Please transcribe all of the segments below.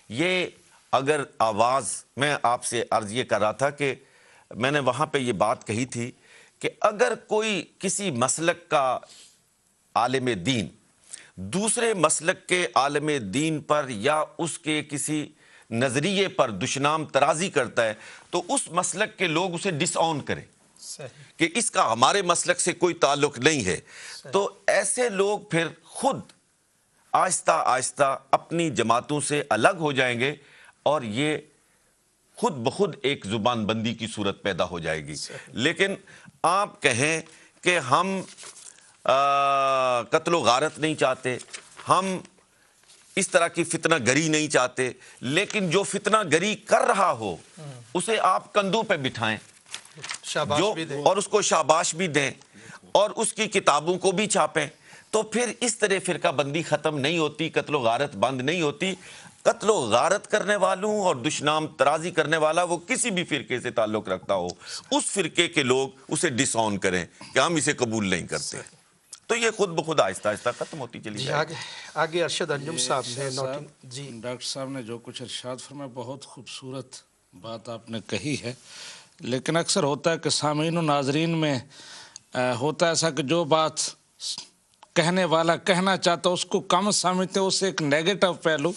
یہ اگر آواز، میں آپ سے عرض یہ کر رہا تھا کہ میں نے وہاں پہ یہ بات کہی تھی کہ اگر کوئی کسی مسلک کا عالم دین دوسرے مسلک کے عالم دین پر یا اس کے کسی نظریے پر دشنام ترازی کرتا ہے تو اس مسلک کے لوگ اسے ڈس آن کریں کہ اس کا ہمارے مسلک سے کوئی تعلق نہیں ہے، تو ایسے لوگ پھر خود آہستہ آہستہ اپنی جماعتوں سے الگ ہو جائیں گے اور یہ خود بخود ایک زبان بندی کی صورت پیدا ہو جائے گی۔ لیکن آپ کہیں کہ ہم قتل و غارت نہیں چاہتے، ہم اس طرح کی فتنہ گری نہیں چاہتے، لیکن جو فتنہ گری کر رہا ہو اسے آپ کندھوں پہ بٹھائیں اور اس کو شاباش بھی دیں اور اس کی کتابوں کو بھی چھاپیں، تو پھر اس طرح فرقہ بندی ختم نہیں ہوتی، قتل و غارت بند نہیں ہوتی۔ قتل و غارت کرنے والوں اور دشنام ترازی کرنے والا وہ کسی بھی فرقے سے تعلق رکھتا ہو، اس فرقے کے لوگ اسے ڈس آن کریں کہ ہم اسے قبول نہیں کرتے، تو یہ خود بخود آہستہ آہستہ ختم ہوتی چلی جائے گی۔ آگے ارشد انجم صاحب نے ڈاکٹر صاحب نے جو کچھ ارشاد فرمایا بہت خوبصورت بات آپ نے کہی ہے، لیکن اکثر ہوتا ہے کہ سامعین و ناظرین میں ہوتا ہے ایسا کہ جو بات کہنے والا کہنا چاہتا ہے اس کو کم سمجھتے، اس سے ایک نیگیٹو پہلو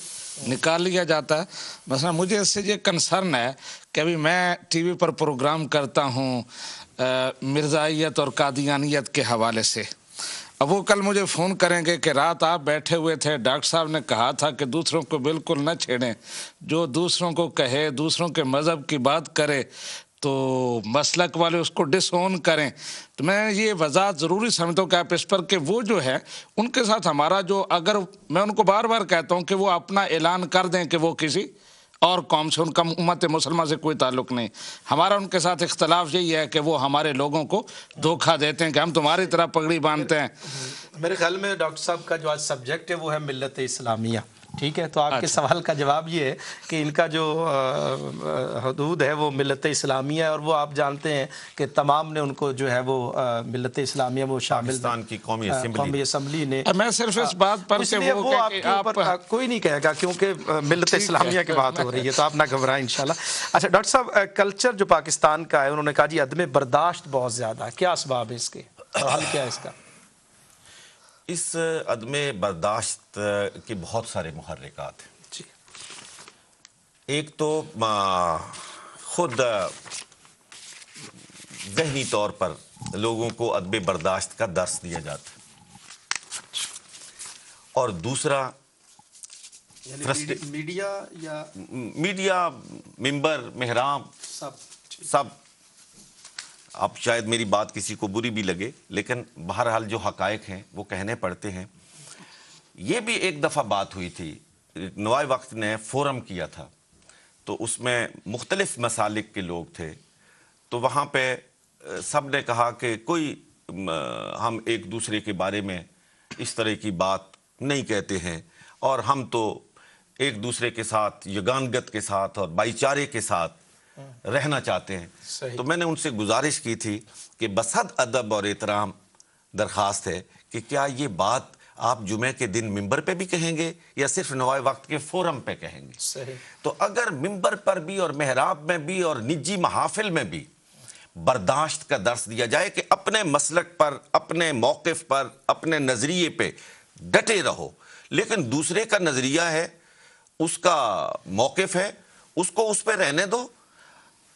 نکال لیا جاتا ہے۔ مثلا مجھے اس سے یہ کنسرن ہے کہ ابھی میں ٹی وی پر پروگرام کرتا ہوں مرزائیت اور قادیانیت کے حوالے سے، اب وہ کل مجھے فون کریں گے کہ رات آپ بیٹھے ہوئے تھے، ڈاکٹر صاحب نے کہا تھا کہ دوسروں کو بالکل نہ چھیڑیں، جو دوسروں کو کہے، دوسروں کے مذہب کی بات کرے تو مسلک والے اس کو ڈس آن کریں۔ تو میں یہ وضاحت ضروری سمجھتا ہوں کہ آپ اس پر کہ وہ جو ہے ان کے ساتھ ہمارا جو، اگر میں ان کو بار بار کہتا ہوں کہ وہ اپنا اعلان کر دیں کہ وہ کسی اور قوم سے، ان کا امت مسلمہ سے کوئی تعلق نہیں، ہمارا ان کے ساتھ اختلاف یہی ہے کہ وہ ہمارے لوگوں کو دھوکہ دیتے ہیں کہ ہم تمہاری طرح پگڑی باندھتے ہیں۔ میرے خیال میں ڈاکٹر صاحب کا جو آج سبجیکٹ ہے وہ ہے ملت اسلامیہ، ٹھیک ہے، تو آپ کے سوال کا جواب یہ ہے کہ ان کا جو حدود ہے وہ ملت اسلامیہ ہے، اور وہ آپ جانتے ہیں کہ تمام نے ان کو جو ہے وہ ملت اسلامیہ وہ شامل پاکستان کی قومی اسمبلی نے، میں صرف اس بات پر اس لیے وہ آپ کے اوپر کوئی نہیں کہے گا کیونکہ ملت اسلامیہ کی بات ہو رہی ہے، تو آپ نہ گھبرائیں انشاءاللہ۔ اچھا ڈاکٹر صاحب، کلچر جو پاکستان کا ہے انہوں نے کہا جی عدم برداشت بہت زیادہ ہے، کیا اسباب ہے اس کے اور حل کیا ہے اس کا؟ اس عدم برداشت کے بہت سارے محرکات ہیں جی، ایک تو خود ذہنی طور پر لوگوں کو عدم برداشت کا درس دیا جاتا ہے، اور دوسرا میڈیا، ممبر، محراب، سب، اب شاید میری بات کسی کو بری بھی لگے لیکن بہرحال جو حقائق ہیں وہ کہنے پڑتے ہیں۔ یہ بھی ایک دفعہ بات ہوئی تھی، نوائے وقت نے فورم کیا تھا تو اس میں مختلف مسالک کے لوگ تھے، تو وہاں پہ سب نے کہا کہ کوئی ہم ایک دوسرے کے بارے میں اس طرح کی بات نہیں کہتے ہیں اور ہم تو ایک دوسرے کے ساتھ یگانگت کے ساتھ اور بھائی چارے کے ساتھ رہنا چاہتے ہیں۔ تو میں نے ان سے گزارش کی تھی کہ بصد ادب اور احترام درخواست ہے کہ کیا یہ بات آپ جمعے کے دن ممبر پہ بھی کہیں گے یا صرف نوائے وقت کے فورم پہ کہیں گے؟ تو اگر ممبر پر بھی اور محراب میں بھی اور نجی محافل میں بھی برداشت کا درس دیا جائے کہ اپنے مسلک پر، اپنے موقف پر، اپنے نظریے پہ ڈٹے رہو، لیکن دوسرے کا نظریہ ہے، اس کا موقف ہے، اس کو اس پہ رہنے دو،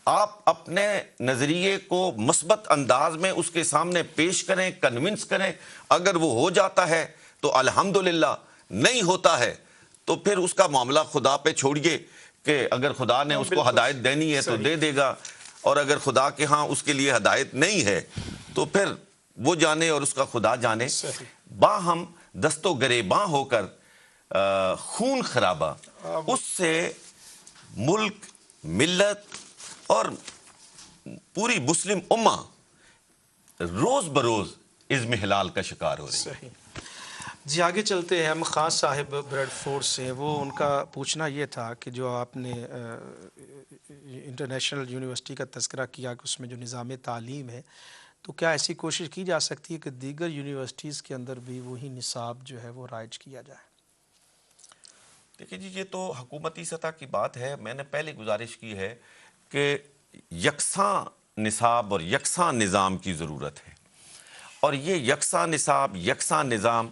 آپ اپنے نظریے کو مثبت انداز میں اس کے سامنے پیش کریں، کنونس کریں، اگر وہ ہو جاتا ہے تو الحمدللہ، نہیں ہوتا ہے تو پھر اس کا معاملہ خدا پہ چھوڑیے کہ اگر خدا نے اس کو ہدایت دینی ہے تو دے دے گا، اور اگر خدا کے ہاں اس کے لیے ہدایت نہیں ہے تو پھر وہ جانے اور اس کا خدا جانے۔ باہم دست و گریباں ہو کر خون خرابہ، اس سے ملک، ملت اور پوری مسلم امہ روز بروز ازمہلال کا شکار ہو رہی ہے۔ جی آگے چلتے ہیں، ہم خان صاحب بریڈ فورڈ سے، وہ ان کا پوچھنا یہ تھا کہ جو آپ نے انٹرنیشنل یونیورسٹی کا تذکرہ کیا کہ اس میں جو نظام تعلیم ہے، تو کیا ایسی کوشش کی جا سکتی ہے کہ دیگر یونیورسٹیز کے اندر بھی وہی نصاب جو ہے وہ رائج کیا جائے؟ دیکھیے جی، یہ تو حکومتی سطح کی بات ہے. میں نے پہلے گزارش کی ہے کہ یکساں نصاب اور یکساں نظام کی ضرورت ہے، اور یہ یکساں نصاب، یکساں نظام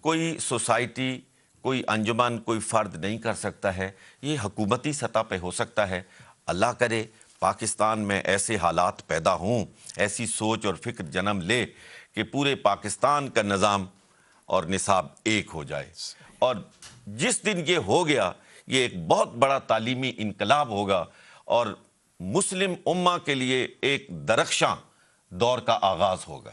کوئی سوسائٹی، کوئی انجمن، کوئی فرد نہیں کر سکتا ہے. یہ حکومتی سطح پہ ہو سکتا ہے. اللہ کرے پاکستان میں ایسے حالات پیدا ہوں، ایسی سوچ اور فکر جنم لے کہ پورے پاکستان کا نظام اور نصاب ایک ہو جائے. اور جس دن یہ ہو گیا، یہ ایک بہت بڑا تعلیمی انقلاب ہوگا اور مسلم امہ کے لیے ایک درخشاں دور کا آغاز ہوگا.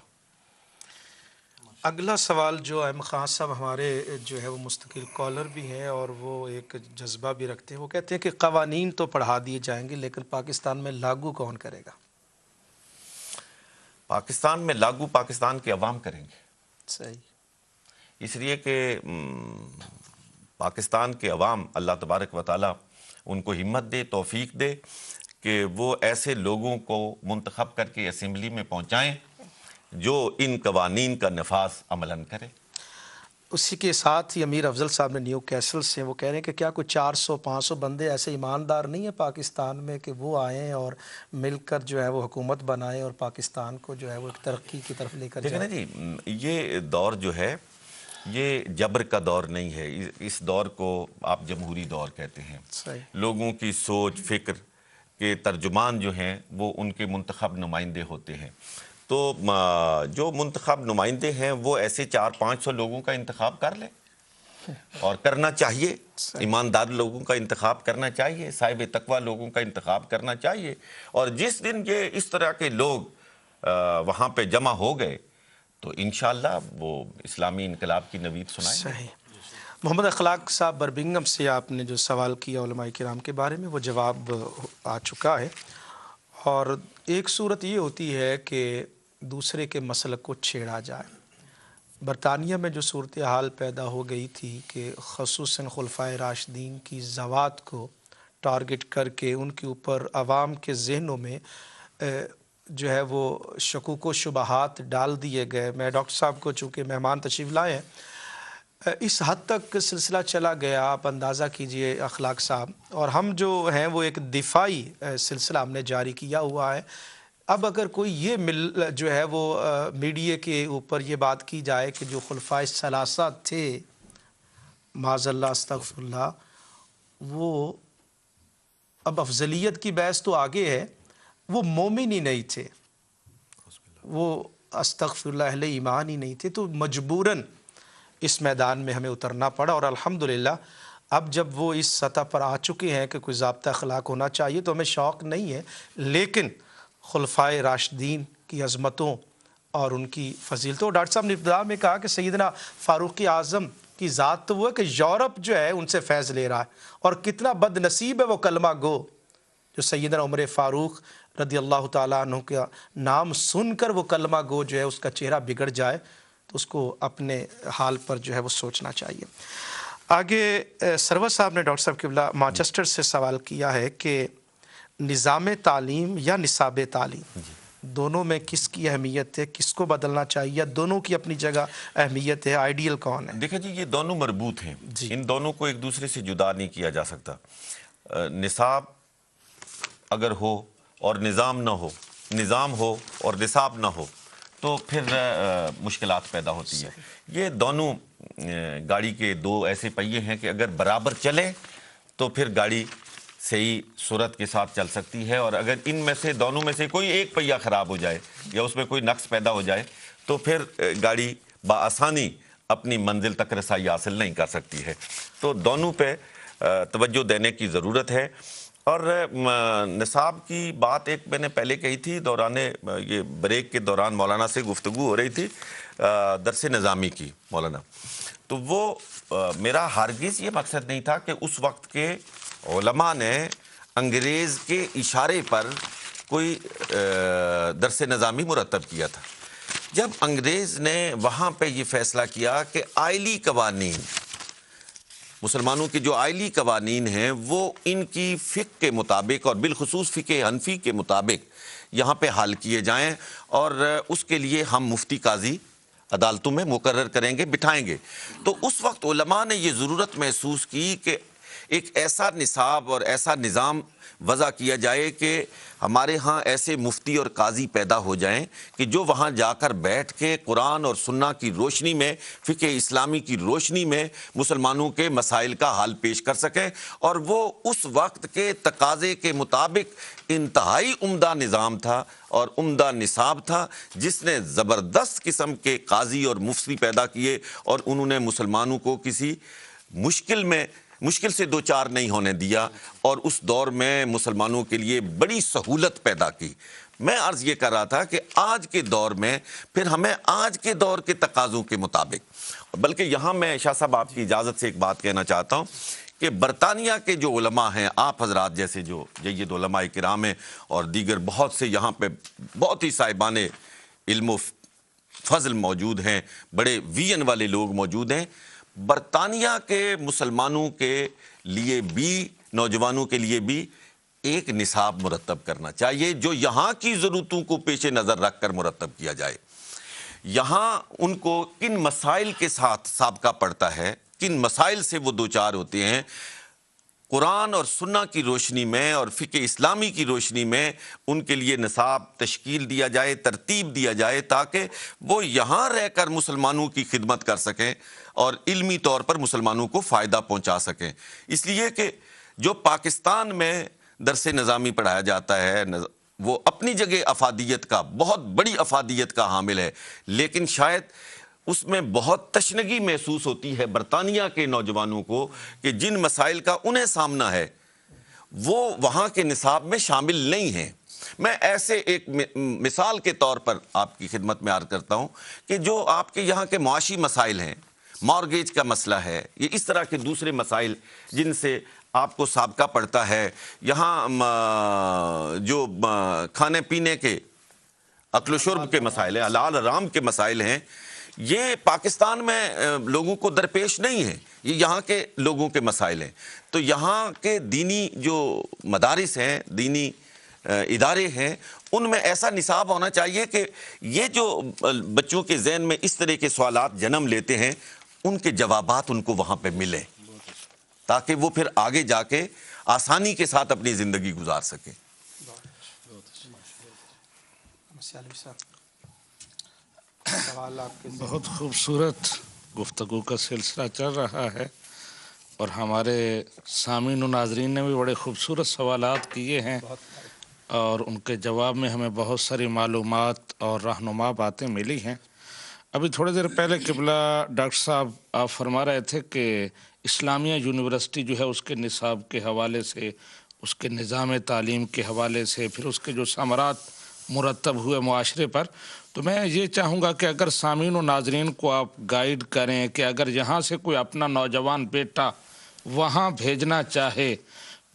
اگلا سوال جو احمد خان صاحب ہمارے جو ہے وہ مستقل کالر بھی ہیں اور وہ ایک جذبہ بھی رکھتے ہیں. وہ کہتے ہیں کہ قوانین تو پڑھا دیے جائیں گے لیکن پاکستان میں لاگو کون کرے گا؟ پاکستان میں لاگو پاکستان کے عوام کریں گے. صحیح. اس لیے کہ پاکستان کے عوام، اللہ تبارک و تعالیٰ ان کو ہمت دے، توفیق دے کہ وہ ایسے لوگوں کو منتخب کر کے اسمبلی میں پہنچائیں جو ان قوانین کا نفاذ عملاً کرے. اسی کے ساتھ ہی امیر افضل صاحب نے نیو کیسل سے وہ کہہ رہے ہیں کہ کیا کوئی 400-500 بندے ایسے ایماندار نہیں ہیں پاکستان میں کہ وہ آئیں اور مل کر جو ہے وہ حکومت بنائیں اور پاکستان کو جو ہے وہ ایک ترقی کی طرف لے کر دیکھیں جائیں؟ نا جی، یہ دور جو ہے یہ جبر کا دور نہیں ہے. اس دور کو آپ جمہوری دور کہتے ہیں. صحیح. لوگوں کی سوچ فکر کے ترجمان جو ہیں وہ ان کے منتخب نمائندے ہوتے ہیں. تو جو منتخب نمائندے ہیں وہ ایسے 400-500 لوگوں کا انتخاب کر لیں، اور کرنا چاہیے. ایماندار لوگوں کا انتخاب کرنا چاہیے، صاحب تقوی لوگوں کا انتخاب کرنا چاہیے. اور جس دن یہ اس طرح کے لوگ وہاں پہ جمع ہو گئے تو انشاءاللہ وہ اسلامی انقلاب کی نوید سنائیں گے. صحیح. محمد اخلاق صاحب برمنگھم سے آپ نے جو سوال کیا علماء کرام کے بارے میں وہ جواب آ چکا ہے. اور ایک صورت یہ ہوتی ہے کہ دوسرے کے مسلک کو چھیڑا جائے. برطانیہ میں جو صورتحال پیدا ہو گئی تھی کہ خصوصاً خلفائے راشدین کی ذوات کو ٹارگٹ کر کے ان کے اوپر عوام کے ذہنوں میں جو ہے وہ شکوک و شبہات ڈال دیے گئے. میں ڈاکٹر صاحب کو چونکہ مہمان تشریف لائے ہیں، اس حد تک سلسلہ چلا گیا، آپ اندازہ کیجئے اخلاق صاحب. اور ہم جو ہیں وہ ایک دفاعی سلسلہ ہم نے جاری کیا ہوا ہے. اب اگر کوئی یہ جو ہے وہ میڈیا کے اوپر یہ بات کی جائے کہ جو خلفائے ثلاثہ تھے، معاذ اللہ استغفر اللہ، وہ اب افضلیت کی بحث تو آگے ہے، وہ مومن ہی نہیں تھے، وہ استغفر اللہ اہل ایمان ہی نہیں تھے، تو مجبوراً اس میدان میں ہمیں اترنا پڑا. اور الحمدللہ اب جب وہ اس سطح پر آ چکے ہیں کہ کوئی ضابطہ اخلاق ہونا چاہیے تو ہمیں شوق نہیں ہے، لیکن خلفائے راشدین کی عظمتوں اور ان کی فضیلتوں. ڈاکٹر صاحب نے ابتدا میں کہا کہ سیدنا فاروق اعظم کی ذات تو وہ ہے کہ یورپ جو ہے ان سے فیض لے رہا ہے، اور کتنا بد نصیب ہے وہ کلمہ گو جو سیدنا عمر فاروق رضی اللہ تعالیٰ عنہ کا نام سن کر وہ کلمہ گو جو ہے اس کا چہرہ بگڑ جائے. تو اس کو اپنے حال پر جو ہے وہ سوچنا چاہیے. آگے سرور صاحب نے ڈاکٹر صاحب قبلہ مانچسٹر سے سوال کیا ہے کہ نظام تعلیم یا نصاب تعلیم دونوں میں کس کی اہمیت ہے، کس کو بدلنا چاہیے، دونوں کی اپنی جگہ اہمیت ہے، آئیڈیل کون ہے؟ دیکھیں جی، یہ دونوں مربوط ہیں. ان دونوں کو ایک دوسرے سے جدا نہیں کیا جا سکتا. نصاب اگر ہو اور نظام نہ ہو، نظام ہو اور نصاب نہ ہو تو پھر مشکلات پیدا ہوتی ہیں. یہ دونوں گاڑی کے دو ایسے پہیے ہیں کہ اگر برابر چلیں تو پھر گاڑی صحیح صورت کے ساتھ چل سکتی ہے، اور اگر ان میں سے دونوں میں سے کوئی ایک پہیہ خراب ہو جائے یا اس میں کوئی نقص پیدا ہو جائے تو پھر گاڑی بآسانی اپنی منزل تک رسائی حاصل نہیں کر سکتی ہے. تو دونوں پہ توجہ دینے کی ضرورت ہے. اور نصاب کی بات ایک میں نے پہلے کہی تھی، دوران یہ بریک کے دوران مولانا سے گفتگو ہو رہی تھی درس نظامی کی مولانا، تو وہ میرا ہرگز یہ مقصد نہیں تھا کہ اس وقت کے علماء نے انگریز کے اشارے پر کوئی درس نظامی مرتب کیا تھا. جب انگریز نے وہاں پہ یہ فیصلہ کیا کہ آئلی قوانین، مسلمانوں کے جو آئلی قوانین ہیں وہ ان کی فقہ کے مطابق اور بالخصوص فقہ حنفی کے مطابق یہاں پہ حل کیے جائیں، اور اس کے لیے ہم مفتی قاضی عدالتوں میں مقرر کریں گے، بٹھائیں گے۔ تو اس وقت علماء نے یہ ضرورت محسوس کی کہ ایک ایسا نصاب اور ایسا نظام وضع کیا جائے کہ ہمارے ہاں ایسے مفتی اور قاضی پیدا ہو جائیں کہ جو وہاں جا کر بیٹھ کے قرآن اور سنہ کی روشنی میں، فقہ اسلامی کی روشنی میں مسلمانوں کے مسائل کا حل پیش کر سکیں، اور وہ اس وقت کے تقاضے کے مطابق انتہائی عمدہ نظام تھا اور عمدہ نصاب تھا، جس نے زبردست قسم کے قاضی اور مفتی پیدا کیے، اور انہوں نے مسلمانوں کو کسی مشکل سے دوچار نہیں ہونے دیا، اور اس دور میں مسلمانوں کے لیے بڑی سہولت پیدا کی۔ میں عرض یہ کر رہا تھا کہ آج کے دور میں پھر ہمیں آج کے دور کے تقاضوں کے مطابق، بلکہ یہاں میں شاہ صاحب آپ کی اجازت سے ایک بات کہنا چاہتا ہوں کہ برطانیہ کے جو علماء ہیں، آپ حضرات جیسے جو جید علماء کرام ہیں، اور دیگر بہت سے یہاں پہ بہت ہی صاحبان علم و فضل موجود ہیں، بڑے ویژن والے لوگ موجود ہیں، برطانیہ کے مسلمانوں کے لیے بھی، نوجوانوں کے لیے بھی ایک نصاب مرتب کرنا چاہیے جو یہاں کی ضرورتوں کو پیش نظر رکھ کر مرتب کیا جائے۔ یہاں ان کو کن مسائل کے ساتھ سابقہ پڑتا ہے، کن مسائل سے وہ دوچار ہوتے ہیں، قرآن اور سنہ کی روشنی میں اور فقہ اسلامی کی روشنی میں ان کے لیے نصاب تشکیل دیا جائے، ترتیب دیا جائے، تاکہ وہ یہاں رہ کر مسلمانوں کی خدمت کر سکیں اور علمی طور پر مسلمانوں کو فائدہ پہنچا سکیں۔ اس لیے کہ جو پاکستان میں درس نظامی پڑھایا جاتا ہے وہ اپنی جگہ افادیت کا، بہت بڑی افادیت کا حامل ہے، لیکن شاید اس میں بہت تشنگی محسوس ہوتی ہے برطانیہ کے نوجوانوں کو کہ جن مسائل کا انہیں سامنا ہے وہ وہاں کے نصاب میں شامل نہیں ہیں۔ میں ایسے ایک مثال کے طور پر آپ کی خدمت میں عرض کرتا ہوں کہ جو آپ کے یہاں کے معاشی مسائل ہیں، مارگیج کا مسئلہ ہے، یہ اس طرح کے دوسرے مسائل جن سے آپ کو سابقہ پڑتا ہے، یہاں جو کھانے پینے کے اکل و شرب کے مسائل ہیں، حلال حرام کے مسائل ہیں، یہ پاکستان میں لوگوں کو درپیش نہیں ہیں، یہ یہاں کے لوگوں کے مسائل ہیں۔ تو یہاں کے دینی جو مدارس ہیں، دینی ادارے ہیں، ان میں ایسا نصاب ہونا چاہیے کہ یہ جو بچوں کے ذہن میں اس طرح کے سوالات جنم لیتے ہیں، ان کے جوابات ان کو وہاں پہ ملیں، تاکہ وہ پھر آگے جا کے آسانی کے ساتھ اپنی زندگی گزار سکیں۔ بہت خوبصورت گفتگو کا سلسلہ چل رہا ہے، اور ہمارے سامعین و ناظرین نے بھی بڑے خوبصورت سوالات کیے ہیں، اور ان کے جواب میں ہمیں بہت ساری معلومات اور رہنما باتیں ملی ہیں۔ ابھی تھوڑی دیر پہلے قبلہ ڈاکٹر صاحب آپ فرما رہے تھے کہ اسلامیہ یونیورسٹی جو ہے اس کے نصاب کے حوالے سے، اس کے نظام تعلیم کے حوالے سے، پھر اس کے جو ثمرات مرتب ہوئے معاشرے پر، تو میں یہ چاہوں گا کہ اگر سامعین و ناظرین کو آپ گائیڈ کریں کہ اگر یہاں سے کوئی اپنا نوجوان بیٹا وہاں بھیجنا چاہے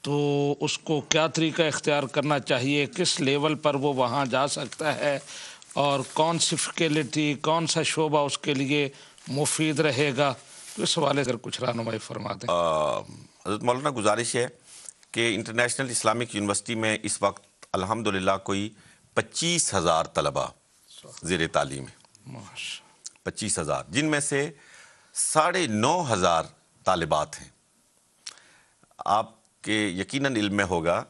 تو اس کو کیا طریقہ اختیار کرنا چاہیے، کس لیول پر وہ وہاں جا سکتا ہے، اور کون سی فیکلٹی، کون سا شعبہ اس کے لیے مفید رہے گا، تو اس حوالے سے کچھ رہنمائی فرما دیں۔ حضرت مولانا گزارش ہے کہ انٹرنیشنل اسلامک یونیورسٹی میں اس وقت الحمدللہ کوئی 25,000 طلبہ زیر تعلیم ہے، 25,000، جن میں سے 9,500 طالبات ہیں۔ آپ کے یقیناً علم میں ہوگا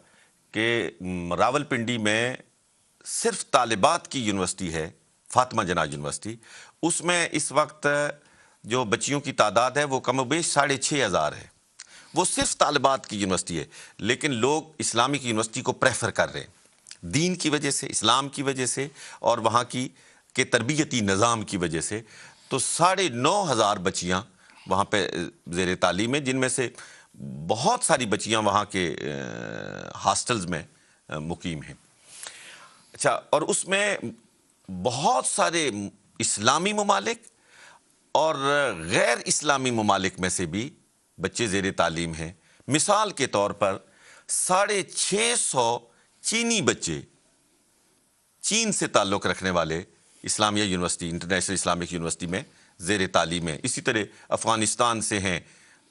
کہ راولپنڈی میں صرف طالبات کی یونیورسٹی ہے، فاطمہ جناح یونیورسٹی، اس میں اس وقت جو بچیوں کی تعداد ہے وہ کم و بیش 6,500 ہے۔ وہ صرف طالبات کی یونیورسٹی ہے، لیکن لوگ اسلامک یونیورسٹی کو پریفر کر رہے ہیں، دین کی وجہ سے، اسلام کی وجہ سے، اور وہاں کے تربیتی نظام کی وجہ سے۔ تو 9,500 بچیاں وہاں پہ زیر تعلیم ہیں، جن میں سے بہت ساری بچیاں وہاں کے ہاسٹلز میں مقیم ہیں۔ اچھا، اور اس میں بہت سارے اسلامی ممالک اور غیر اسلامی ممالک میں سے بھی بچے زیر تعلیم ہیں۔ مثال کے طور پر 650 چینی بچے، چین سے تعلق رکھنے والے اسلامیہ یونیورسٹی، انٹرنیشنل اسلامک یونیورسٹی میں زیر تعلیم ہیں۔ اسی طرح افغانستان سے ہیں،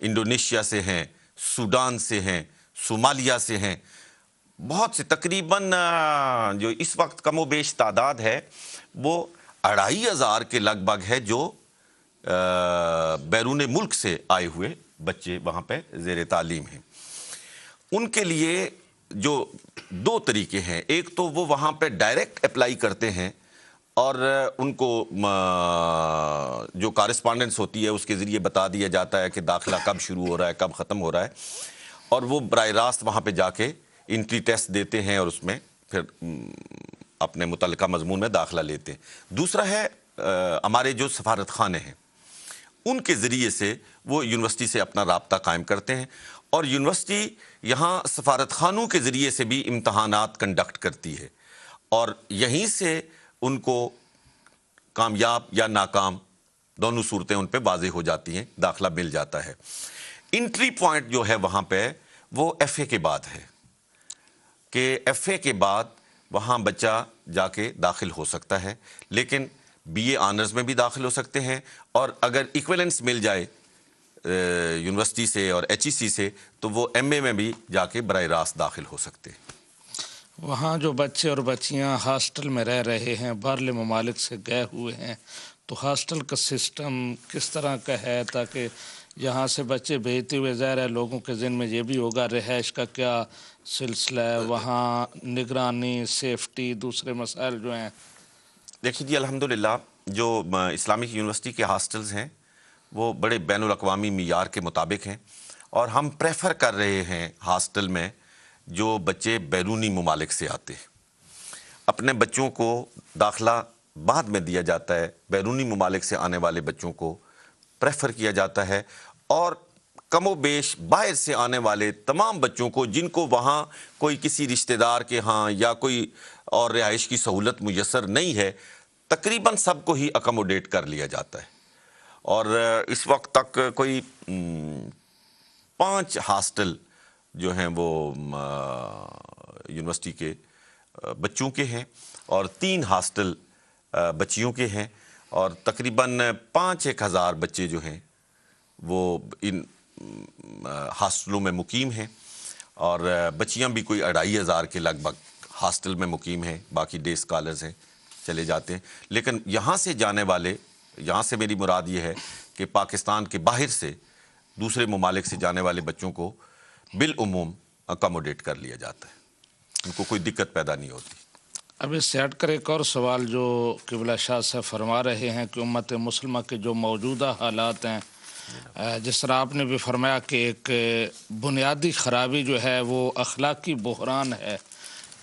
انڈونیشیا سے ہیں، سوڈان سے ہیں، صومالیہ سے ہیں، بہت سے، تقریباً جو اس وقت کم و بیش تعداد ہے وہ 2,500 کے لگ بھگ ہے جو بیرون ملک سے آئے ہوئے بچے وہاں پہ زیر تعلیم ہیں. ان کے لیے جو 2 طریقے ہیں. ایک تو وہ وہاں پہ ڈائریکٹ اپلائی کرتے ہیں اور ان کو جو کارسپانڈنس ہوتی ہے اس کے ذریعے بتا دیا جاتا ہے کہ داخلہ کب شروع ہو رہا ہے, کب ختم ہو رہا ہے, اور وہ براہ راست وہاں پہ جا کے انٹری ٹیسٹ دیتے ہیں اور اس میں پھر اپنے متعلقہ مضمون میں داخلہ لیتے ہیں. دوسرا ہے ہمارے جو سفارت خانے ہیں, ان کے ذریعے سے وہ یونیورسٹی سے اپنا رابطہ قائم کرتے ہیں, اور یونیورسٹی یہاں سفارت خانوں کے ذریعے سے بھی امتحانات کنڈکٹ کرتی ہے, اور یہیں سے ان کو کامیاب یا ناکام دونوں صورتیں ان پہ واضح ہو جاتی ہیں, داخلہ مل جاتا ہے. انٹری پوائنٹ جو ہے وہاں پہ وہ ایف اے کے بعد ہے کہ ایف اے کے بعد وہاں بچہ جا کے داخل ہو سکتا ہے, لیکن بی اے آنرز میں بھی داخل ہو سکتے ہیں, اور اگر ایکویلنس مل جائے یونیورسٹی سے اور ایچ ای سی سے تو وہ ایم اے میں بھی جا کے براہ راست داخل ہو سکتے ہیں. وہاں جو بچے اور بچیاں ہاسٹل میں رہ رہے ہیں, باہرلے ممالک سے گئے ہوئے ہیں, تو ہاسٹل کا سسٹم کس طرح کا ہے تاکہ یہاں سے بچے بھیجتے ہوئے ظاہر ہے لوگوں کے ذہن میں یہ بھی ہوگا رہائش کا کیا سلسلہ ہے, وہاں نگرانی, سیفٹی, دوسرے مسائل جو ہیں؟ دیکھیے جی, الحمدللہ جو اسلامک یونیورسٹی کے ہاسٹلز ہیں وہ بڑے بین الاقوامی معیار کے مطابق ہیں, اور ہم پریفر کر رہے ہیں ہاسٹل میں جو بچے بیرونی ممالک سے آتے ہیں. اپنے بچوں کو داخلہ بعد میں دیا جاتا ہے, بیرونی ممالک سے آنے والے بچوں کو پریفر کیا جاتا ہے, اور کم و بیش باہر سے آنے والے تمام بچوں کو جن کو وہاں کوئی کسی رشتہ دار کے ہاں یا کوئی اور رہائش کی سہولت میسر نہیں ہے, تقریباً سب کو ہی اکموڈیٹ کر لیا جاتا ہے. اور اس وقت تک کوئی 5 ہاسٹل جو ہیں وہ یونیورسٹی کے بچوں کے ہیں, اور 3 ہاسٹل بچیوں کے ہیں, اور تقریباً 5-1 ہزار بچے جو ہیں وہ ان ہاسٹلوں میں مقیم ہیں, اور بچیاں بھی کوئی 2,500 کے لگ بھگ ہاسٹل میں مقیم ہیں, باقی ڈے اسکالرز ہیں چلے جاتے ہیں. لیکن یہاں سے جانے والے, یہاں سے میری مراد یہ ہے کہ پاکستان کے باہر سے دوسرے ممالک سے جانے والے بچوں کو بالعموم اکاموڈیٹ کر لیا جاتا ہے, ان کو کوئی دقت پیدا نہیں ہوتی. اب اس سے ہٹ کر ایک اور سوال جو قبلہ شاہ صاحب فرما رہے ہیں کہ امت مسلمہ کے جو موجودہ حالات ہیں, جس طرح آپ نے بھی فرمایا کہ ایک بنیادی خرابی جو ہے وہ اخلاقی بحران ہے,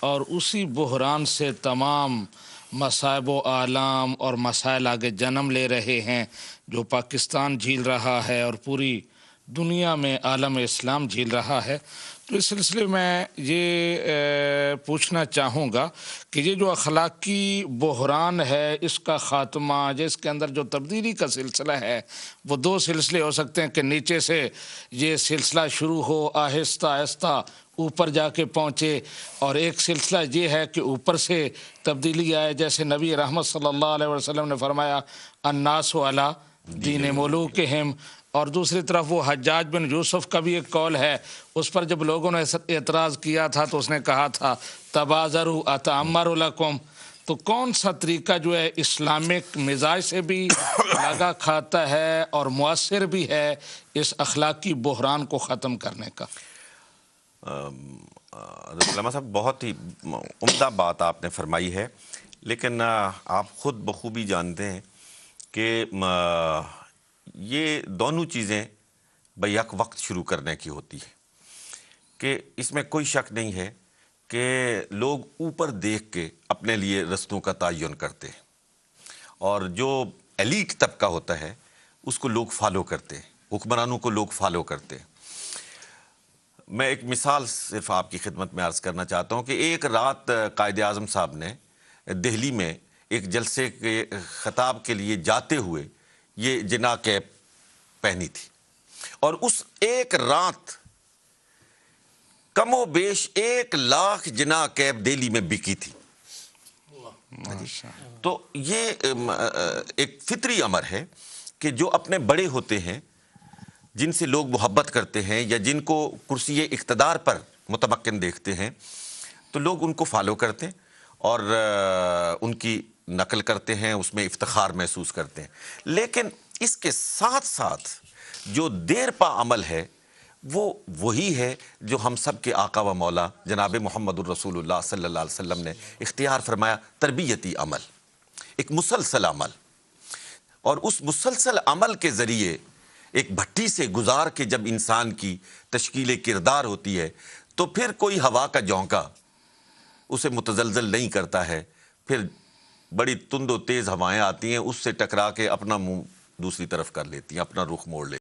اور اسی بحران سے تمام مصائب و آلام اور مسائل آگے جنم لے رہے ہیں جو پاکستان جھیل رہا ہے اور پوری دنیا میں عالم اسلام جھیل رہا ہے. تو اس سلسلے میں یہ پوچھنا چاہوں گا کہ یہ جو اخلاقی بحران ہے اس کا خاتمہ, جس کے اندر جو تبدیلی کا سلسلہ ہے, وہ 2 سلسلے ہو سکتے ہیں کہ نیچے سے یہ سلسلہ شروع ہو, آہستہ آہستہ اوپر جا کے پہنچے, اور ایک سلسلہ یہ ہے کہ اوپر سے تبدیلی آئے, جیسے نبی رحمت صلی اللہ علیہ وسلم نے فرمایا الناس علی دین ملوکہم. اور دوسری طرف وہ حجاج بن یوسف کا بھی ایک قول ہے, اس پر جب لوگوں نے اعتراض کیا تھا تو اس نے کہا تھا تبازروا اتعمر لکم. تو کون سا طریقہ جو ہے اسلامک مزاج سے بھی لگا کھاتا ہے اور مؤثر بھی ہے اس اخلاقی بحران کو ختم کرنے کا؟ علامہ صاحب بہت ہی عمدہ بات آپ نے فرمائی ہے, لیکن آپ خود بخوبی جانتے ہیں کہ یہ دونوں چیزیں بیک وقت شروع کرنے کی ہوتی ہے, کہ اس میں کوئی شک نہیں ہے کہ لوگ اوپر دیکھ کے اپنے لیے رستوں کا تعین کرتے ہیں, اور جو ایلیٹ طبقہ ہوتا ہے اس کو لوگ فالو کرتے ہیں, حکمرانوں کو لوگ فالو کرتے ہیں. میں ایک مثال صرف آپ کی خدمت میں عرض کرنا چاہتا ہوں کہ ایک رات قائد اعظم صاحب نے دہلی میں ایک جلسے کے خطاب کے لیے جاتے ہوئے یہ جنا کیپ پہنی تھی, اور اس ایک رات کم و بیش 1 لاکھ جنا کیپ دہلی میں بکی تھی. تو یہ ایک فطری امر ہے کہ جو اپنے بڑے ہوتے ہیں, جن سے لوگ محبت کرتے ہیں یا جن کو کرسی اقتدار پر متمکن دیکھتے ہیں, تو لوگ ان کو فالو کرتے ہیں اور ان کی نقل کرتے ہیں، اس میں افتخار محسوس کرتے ہیں، لیکن اس کے ساتھ ساتھ جو دیر پا عمل ہے وہ وہی ہے جو ہم سب کے آقا و مولا جناب محمد الرسول اللہ صلی اللہ علیہ وسلم نے اختیار فرمایا، تربیتی عمل، ایک مسلسل عمل. اور اس مسلسل عمل کے ذریعے ایک بھٹی سے گزار کے جب انسان کی تشکیل کردار ہوتی ہے تو پھر کوئی ہوا کا جھونکا اسے متزلزل نہیں کرتا ہے. پھر بڑی تند و تیز ہوائیں آتی ہیں، اس سے ٹکرا کے اپنا منہ دوسری طرف کر لیتی ہیں، اپنا رخ موڑ لیتی ہیں.